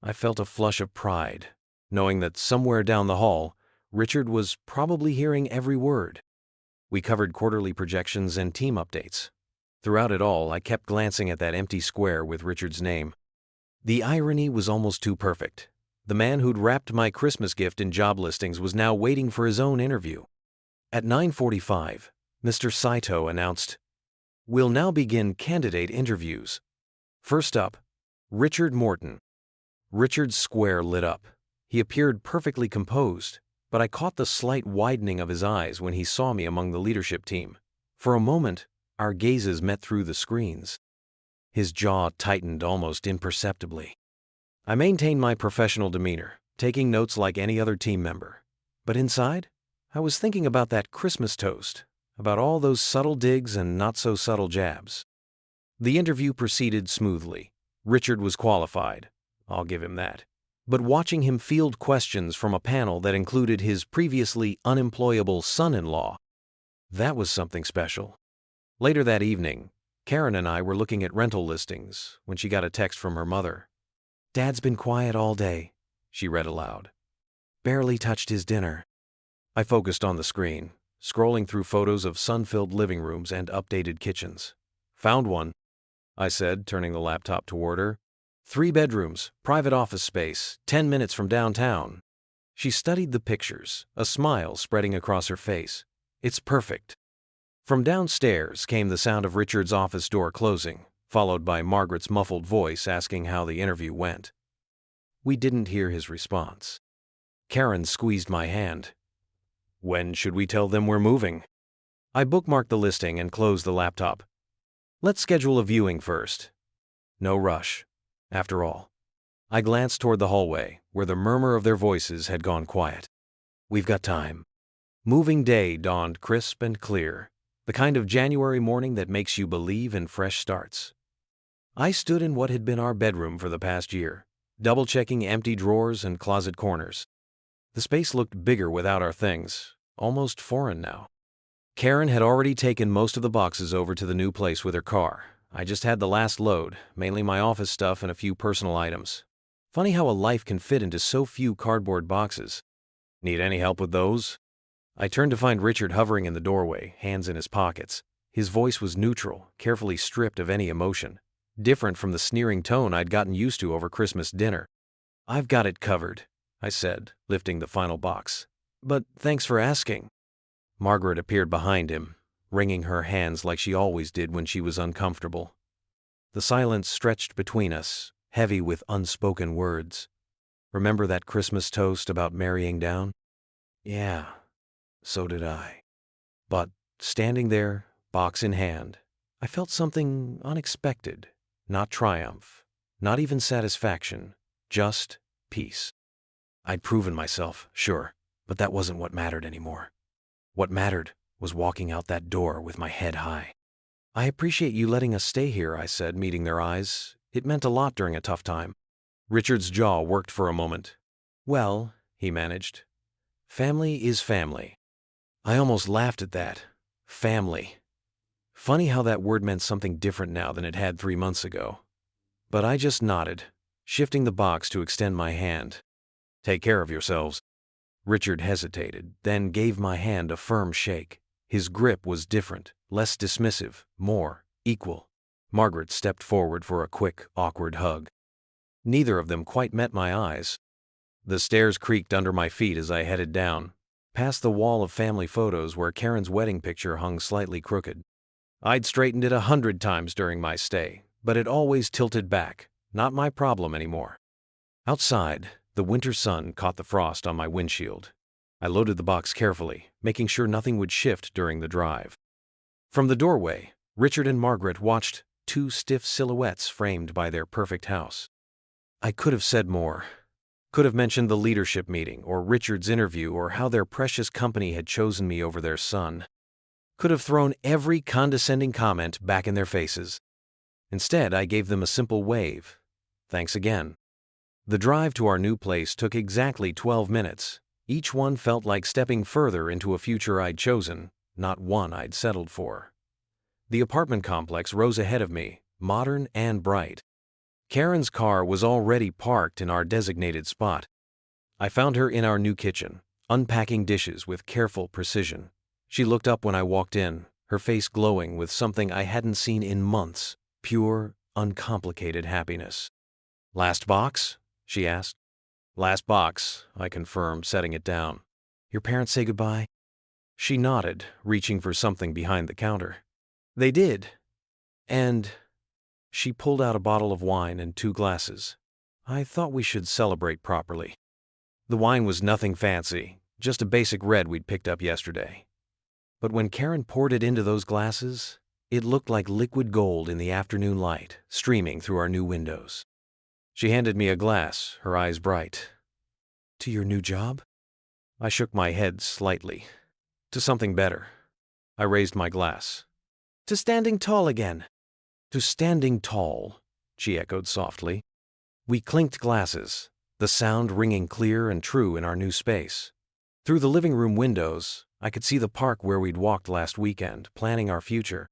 I felt a flush of pride, knowing that somewhere down the hall, Richard was probably hearing every word. We covered quarterly projections and team updates. Throughout it all, I kept glancing at that empty square with Richard's name. The irony was almost too perfect. The man who'd wrapped my Christmas gift in job listings was now waiting for his own interview. At 9:45, Mr. Saito announced, "We'll now begin candidate interviews. First up, Richard Morton." Richard's square lit up. He appeared perfectly composed, but I caught the slight widening of his eyes when he saw me among the leadership team. For a moment, our gazes met through the screens. His jaw tightened almost imperceptibly. I maintained my professional demeanor, taking notes like any other team member. But inside, I was thinking about that Christmas toast, about all those subtle digs and not-so-subtle jabs. The interview proceeded smoothly. Richard was qualified. I'll give him that. But watching him field questions from a panel that included his previously unemployable son-in-law, that was something special. Later that evening, Karen and I were looking at rental listings when she got a text from her mother. "Dad's been quiet all day," she read aloud. "Barely touched his dinner." I focused on the screen, scrolling through photos of sun-filled living rooms and updated kitchens. "Found one," I said, turning the laptop toward her. 3 bedrooms, private office space, 10 minutes from downtown." She studied the pictures, a smile spreading across her face. "It's perfect." From downstairs came the sound of Richard's office door closing, followed by Margaret's muffled voice asking how the interview went. We didn't hear his response. Karen squeezed my hand. "When should we tell them we're moving?" I bookmarked the listing and closed the laptop. "Let's schedule a viewing first." No rush. After all. I glanced toward the hallway, where the murmur of their voices had gone quiet. "We've got time." Moving day dawned crisp and clear, the kind of January morning that makes you believe in fresh starts. I stood in what had been our bedroom for the past year, double-checking empty drawers and closet corners. The space looked bigger without our things, almost foreign now. Karen had already taken most of the boxes over to the new place with her car. I just had the last load, mainly my office stuff and a few personal items. Funny how a life can fit into so few cardboard boxes. "Need any help with those?" I turned to find Richard hovering in the doorway, hands in his pockets. His voice was neutral, carefully stripped of any emotion, different from the sneering tone I'd gotten used to over Christmas dinner. "I've got it covered," I said, lifting the final box. "But thanks for asking." Margaret appeared behind him, wringing her hands like she always did when she was uncomfortable. The silence stretched between us, heavy with unspoken words. "Remember that Christmas toast about marrying down?" Yeah, so did I. But, standing there, box in hand, I felt something unexpected. Not triumph, not even satisfaction, just peace. I'd proven myself, sure, but that wasn't what mattered anymore. What mattered was walking out that door with my head high. "I appreciate you letting us stay here," I said, meeting their eyes. It meant a lot during a tough time. Richard's jaw worked for a moment. "Well," he managed, "family is family." I almost laughed at that. Family. Funny how that word meant something different now than it had 3 months ago. But I just nodded, shifting the box to extend my hand. "Take care of yourselves." Richard hesitated, then gave my hand a firm shake. His grip was different, less dismissive, more equal. Margaret stepped forward for a quick, awkward hug. Neither of them quite met my eyes. The stairs creaked under my feet as I headed down, past the wall of family photos where Karen's wedding picture hung slightly crooked. I'd straightened it 100 times during my stay, but it always tilted back, not my problem anymore. Outside, the winter sun caught the frost on my windshield. I loaded the box carefully, making sure nothing would shift during the drive. From the doorway, Richard and Margaret watched 2 stiff silhouettes framed by their perfect house. I could have said more. Could have mentioned the leadership meeting, or Richard's interview, or how their precious company had chosen me over their son. Could have thrown every condescending comment back in their faces. Instead, I gave them a simple wave. Thanks again. The drive to our new place took exactly 12 minutes. Each one felt like stepping further into a future I'd chosen, not one I'd settled for. The apartment complex rose ahead of me, modern and bright. Karen's car was already parked in our designated spot. I found her in our new kitchen, unpacking dishes with careful precision. She looked up when I walked in, her face glowing with something I hadn't seen in months, pure, uncomplicated happiness. "Last box?" she asked. "Last box," I confirmed, setting it down. "Your parents say goodbye?" She nodded, reaching for something behind the counter. "They did. And..." She pulled out a bottle of wine and 2 glasses. I thought we should celebrate properly. The wine was nothing fancy, just a basic red we'd picked up yesterday. But when Karen poured it into those glasses, it looked like liquid gold in the afternoon light, streaming through our new windows. She handed me a glass, her eyes bright. "To your new job?" I shook my head slightly. "To something better." I raised my glass. "To standing tall again." To standing tall, she echoed softly. We clinked glasses, the sound ringing clear and true in our new space. Through the living room windows, I could see the park where we'd walked last weekend, planning our future.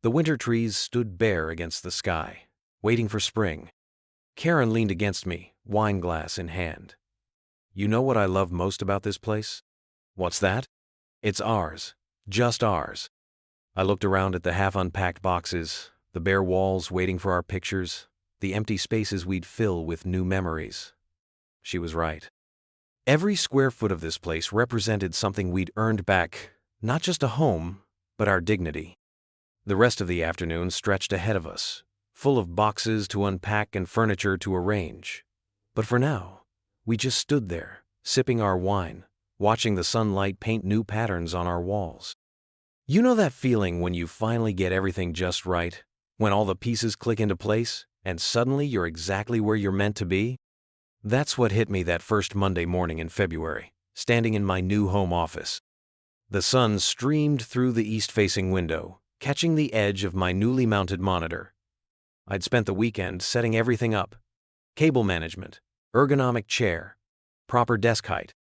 The winter trees stood bare against the sky, waiting for spring. Karen leaned against me, wine glass in hand. You know what I love most about this place? What's that? It's ours. Just ours. I looked around at the half-unpacked boxes, the bare walls waiting for our pictures, the empty spaces we'd fill with new memories. She was right. Every square foot of this place represented something we'd earned back, not just a home, but our dignity. The rest of the afternoon stretched ahead of us, full of boxes to unpack and furniture to arrange. But for now, we just stood there, sipping our wine, watching the sunlight paint new patterns on our walls. You know that feeling when you finally get everything just right, when all the pieces click into place, and suddenly you're exactly where you're meant to be? That's what hit me that first Monday morning in February, standing in my new home office. The sun streamed through the east-facing window, catching the edge of my newly mounted monitor. I'd spent the weekend setting everything up. Cable management, ergonomic chair, proper desk height.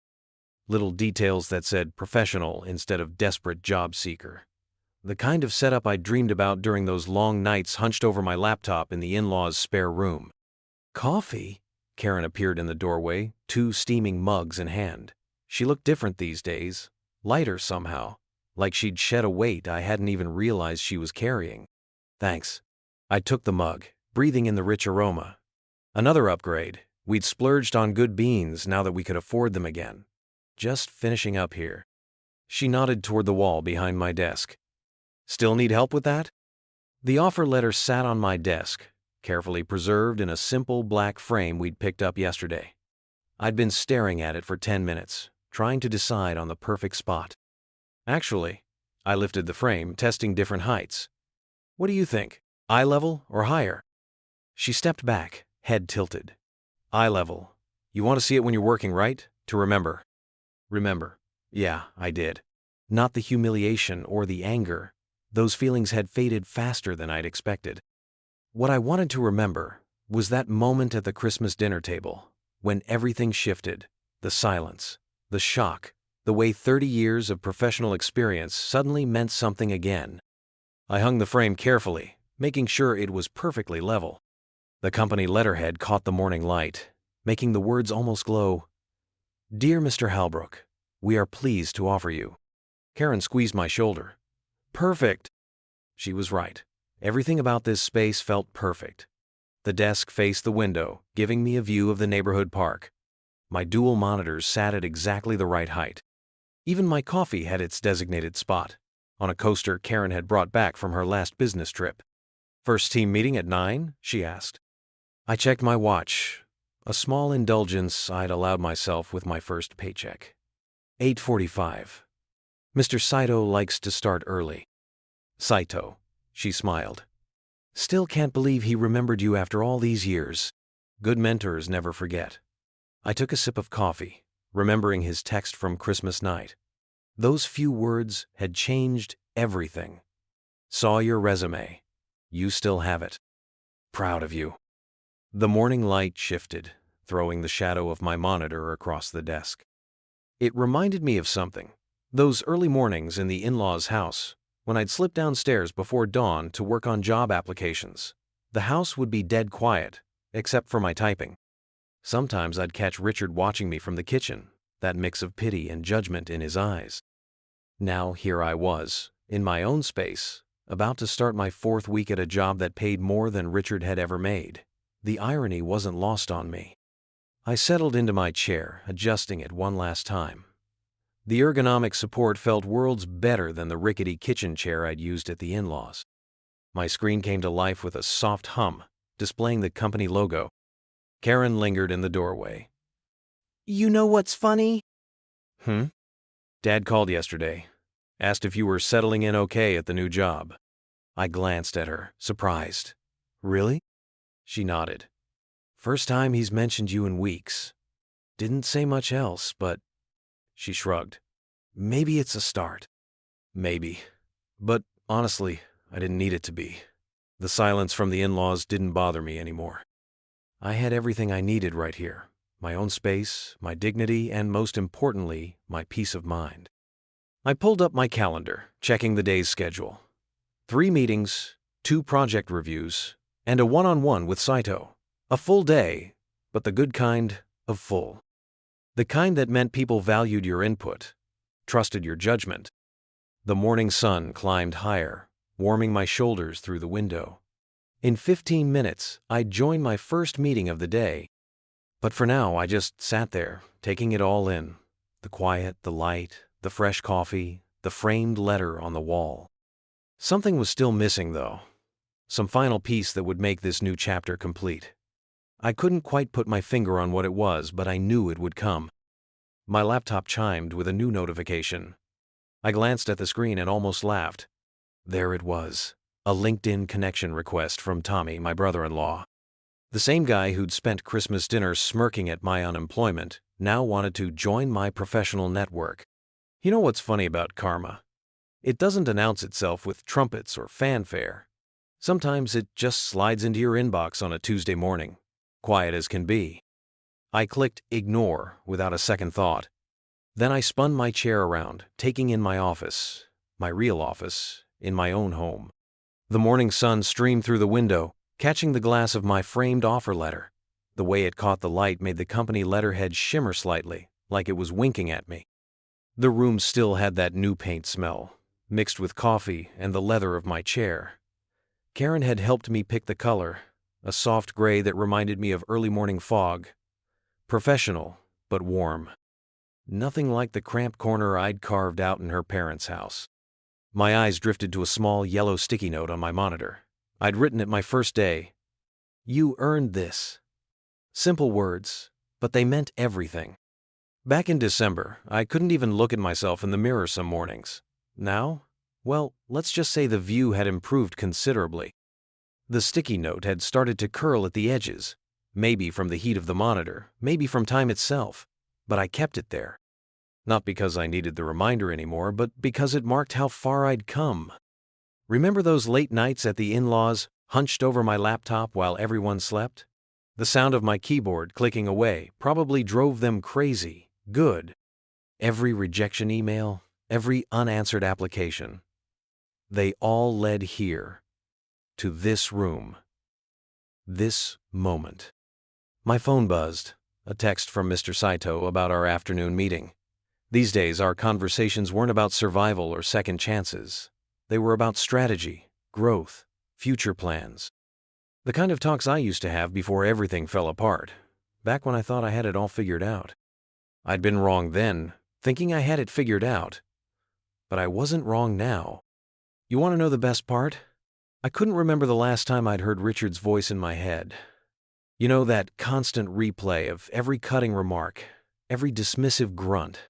Little details that said professional instead of desperate job seeker. The kind of setup I dreamed about during those long nights hunched over my laptop in the in-laws' spare room. Coffee? Karen appeared in the doorway, 2 steaming mugs in hand. She looked different these days, lighter somehow, like she'd shed a weight I hadn't even realized she was carrying. Thanks. I took the mug, breathing in the rich aroma. Another upgrade. We'd splurged on good beans now that we could afford them again. Just finishing up here. She nodded toward the wall behind my desk. Still need help with that? The offer letter sat on my desk, carefully preserved in a simple black frame we'd picked up yesterday. I'd been staring at it for 10 minutes, trying to decide on the perfect spot. Actually, I lifted the frame, testing different heights. What do you think? Eye level or higher? She stepped back, head tilted. Eye level. You want to see it when you're working, right? To remember. Remember. Yeah, I did. Not the humiliation or the anger. Those feelings had faded faster than I'd expected. What I wanted to remember was that moment at the Christmas dinner table, when everything shifted, the silence, the shock, the way 30 years of professional experience suddenly meant something again. I hung the frame carefully, making sure it was perfectly level. The company letterhead caught the morning light, making the words almost glow. Dear Mr. Halbrook, we are pleased to offer you. Karen squeezed my shoulder. Perfect. She was right. Everything about this space felt perfect. The desk faced the window, giving me a view of the neighborhood park. My dual monitors sat at exactly the right height. Even my coffee had its designated spot, on a coaster Karen had brought back from her last business trip. First team meeting at 9? She asked. I checked my watch, a small indulgence I'd allowed myself with my first paycheck. 8:45. Mr. Saito likes to start early. Saito, she smiled. Still can't believe he remembered you after all these years. Good mentors never forget. I took a sip of coffee, remembering his text from Christmas night. Those few words had changed everything. Saw your resume. You still have it. Proud of you. The morning light shifted, throwing the shadow of my monitor across the desk. It reminded me of something. Those early mornings in the in-laws' house, when I'd slip downstairs before dawn to work on job applications. The house would be dead quiet, except for my typing. Sometimes I'd catch Richard watching me from the kitchen, that mix of pity and judgment in his eyes. Now here I was, in my own space, about to start my 4th week at a job that paid more than Richard had ever made. The irony wasn't lost on me. I settled into my chair, adjusting it one last time. The ergonomic support felt worlds better than the rickety kitchen chair I'd used at the in-laws. My screen came to life with a soft hum, displaying the company logo. Karen lingered in the doorway. You know what's funny? Dad called yesterday. Asked if you were settling in okay at the new job. I glanced at her, surprised. Really? She nodded. First time he's mentioned you in weeks. Didn't say much else, but... She shrugged. Maybe it's a start. Maybe. But honestly, I didn't need it to be. The silence from the in-laws didn't bother me anymore. I had everything I needed right here. My own space, my dignity, and most importantly, my peace of mind. I pulled up my calendar, checking the day's schedule. 3 meetings, 2 project reviews, and a one-on-one with Saito. A full day, but the good kind of full. The kind that meant people valued your input, trusted your judgment. The morning sun climbed higher, warming my shoulders through the window. In 15 minutes, I'd joined my first meeting of the day. But for now, I just sat there, taking it all in. The quiet, the light, the fresh coffee, the framed letter on the wall. Something was still missing, though. Some final piece that would make this new chapter complete. I couldn't quite put my finger on what it was, but I knew it would come. My laptop chimed with a new notification. I glanced at the screen and almost laughed. There it was, a LinkedIn connection request from Tommy, my brother-in-law. The same guy who'd spent Christmas dinner smirking at my unemployment now wanted to join my professional network. You know what's funny about karma? It doesn't announce itself with trumpets or fanfare. Sometimes it just slides into your inbox on a Tuesday morning, quiet as can be. I clicked ignore without a second thought. Then I spun my chair around, taking in my office, my real office, in my own home. The morning sun streamed through the window, catching the glass of my framed offer letter. The way it caught the light made the company letterhead shimmer slightly, like it was winking at me. The room still had that new paint smell, mixed with coffee and the leather of my chair. Karen had helped me pick the color, a soft gray that reminded me of early morning fog. Professional, but warm. Nothing like the cramped corner I'd carved out in her parents' house. My eyes drifted to a small yellow sticky note on my monitor. I'd written it my first day. "You earned this." Simple words, but they meant everything. Back in December, I couldn't even look at myself in the mirror some mornings. Now? Well, let's just say the view had improved considerably. The sticky note had started to curl at the edges, maybe from the heat of the monitor, maybe from time itself, but I kept it there. Not because I needed the reminder anymore, but because it marked how far I'd come. Remember those late nights at the in-laws, hunched over my laptop while everyone slept? The sound of my keyboard clicking away probably drove them crazy. Good. Every rejection email, every unanswered application. They all led here. To this room. This moment. My phone buzzed. A text from Mr. Saito about our afternoon meeting. These days, our conversations weren't about survival or second chances. They were about strategy, growth, future plans. The kind of talks I used to have before everything fell apart, back when I thought I had it all figured out. I'd been wrong then, thinking I had it figured out. But I wasn't wrong now. You want to know the best part? I couldn't remember the last time I'd heard Richard's voice in my head. You know, that constant replay of every cutting remark, every dismissive grunt.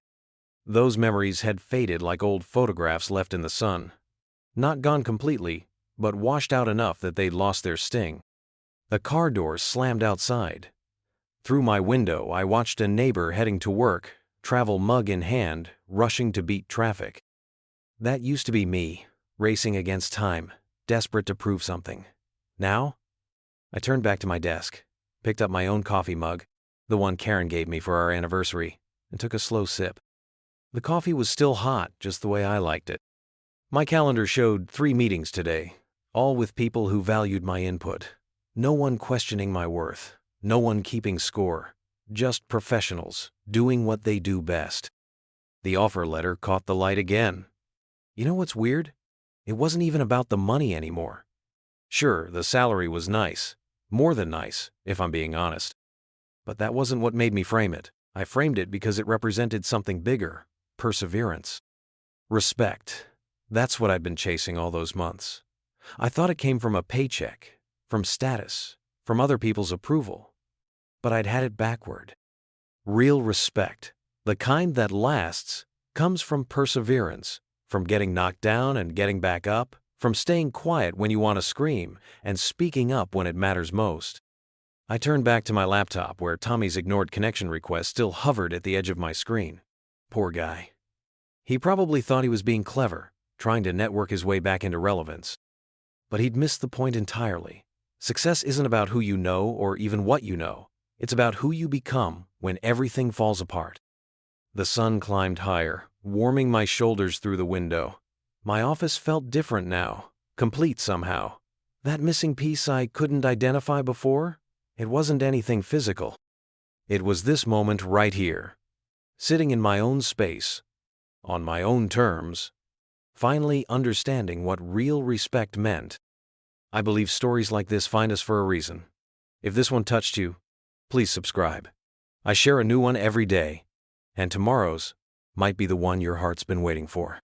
Those memories had faded like old photographs left in the sun. Not gone completely, but washed out enough that they'd lost their sting. A car door slammed outside. Through my window, I watched a neighbor heading to work, travel mug in hand, rushing to beat traffic. That used to be me, racing against time, desperate to prove something. Now? I turned back to my desk, picked up my own coffee mug, the one Karen gave me for our anniversary, and took a slow sip. The coffee was still hot, just the way I liked it. My calendar showed 3 meetings today, all with people who valued my input. No one questioning my worth, no one keeping score, just professionals doing what they do best. The offer letter caught the light again. You know what's weird? It wasn't even about the money anymore. Sure, the salary was nice, more than nice, if I'm being honest. But that wasn't what made me frame it. I framed it because it represented something bigger, perseverance. Respect. That's what I'd been chasing all those months. I thought it came from a paycheck, from status, from other people's approval. But I'd had it backward. Real respect, the kind that lasts, comes from perseverance, from getting knocked down and getting back up, from staying quiet when you want to scream and speaking up when it matters most. I turned back to my laptop where Tommy's ignored connection request still hovered at the edge of my screen. Poor guy. He probably thought he was being clever, trying to network his way back into relevance. But he'd missed the point entirely. Success isn't about who you know or even what you know. It's about who you become when everything falls apart. The sun climbed higher, warming my shoulders through the window. My office felt different now, complete somehow. That missing piece I couldn't identify before? It wasn't anything physical. It was this moment right here, sitting in my own space, on my own terms, finally understanding what real respect meant. I believe stories like this find us for a reason. If this one touched you, please subscribe. I share a new one every day, and tomorrow's might be the one your heart's been waiting for.